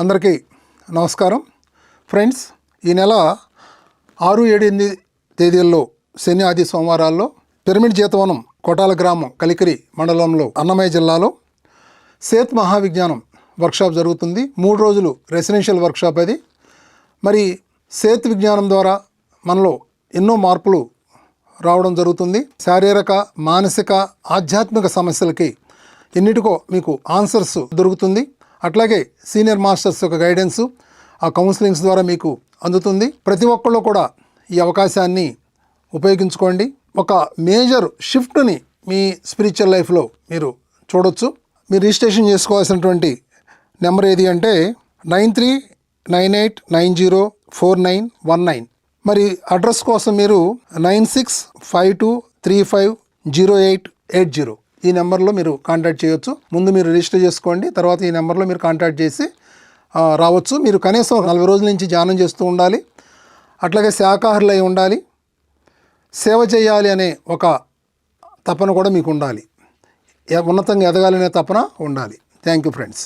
అందరికీ నమస్కారం ఫ్రెండ్స్. ఈ నెల 6, 7, 8 తేదీల్లో శని, ఆది, సోమవారాల్లో పిరమిడ్ జీతవనం కోటాల గ్రామం కలికిరి మండలంలో అన్నమయ్య జిల్లాలో సేత్ మహావిజ్ఞానం వర్క్షాప్ జరుగుతుంది. 3 రోజులు రెసిడెన్షియల్ వర్క్షాప్ అది. మరి సేత్ విజ్ఞానం ద్వారా మనలో ఎన్నో మార్పులు రావడం జరుగుతుంది. శారీరక, మానసిక, ఆధ్యాత్మిక సమస్యలకి ఎన్నిటికో మీకు ఆన్సర్స్ దొరుకుతుంది. అట్లాగే సీనియర్ మాస్టర్స్ యొక్క గైడెన్స్, ఆ కౌన్సిలింగ్స్ ద్వారా మీకు అందుతుంది. ప్రతి ఒక్కళ్ళు కూడా ఈ అవకాశాన్ని ఉపయోగించుకోండి. ఒక మేజర్ షిఫ్ట్ని మీ స్పిరిచువల్ లైఫ్లో మీరు చూడొచ్చు. మీరు రిజిస్ట్రేషన్ చేసుకోవాల్సినటువంటి నెంబర్ ఏది అంటే 9398904919. మరి అడ్రస్ కోసం మీరు 9652350880 ఈ నెంబర్లో మీరు కాంటాక్ట్ చేయొచ్చు. ముందు మీరు రిజిస్టర్ చేసుకోండి, తర్వాత ఈ నెంబర్లో మీరు కాంటాక్ట్ చేసి రావచ్చు. మీరు కనీసం 40 రోజుల నుంచి ధ్యానం చేస్తూ ఉండాలి. అట్లాగే శాకాహారులై ఉండాలి. సేవ చేయాలి అనే ఒక తపన కూడా మీకు ఉండాలి. ఉన్నతంగా ఎదగాలనే తపన ఉండాలి. Thank you friends.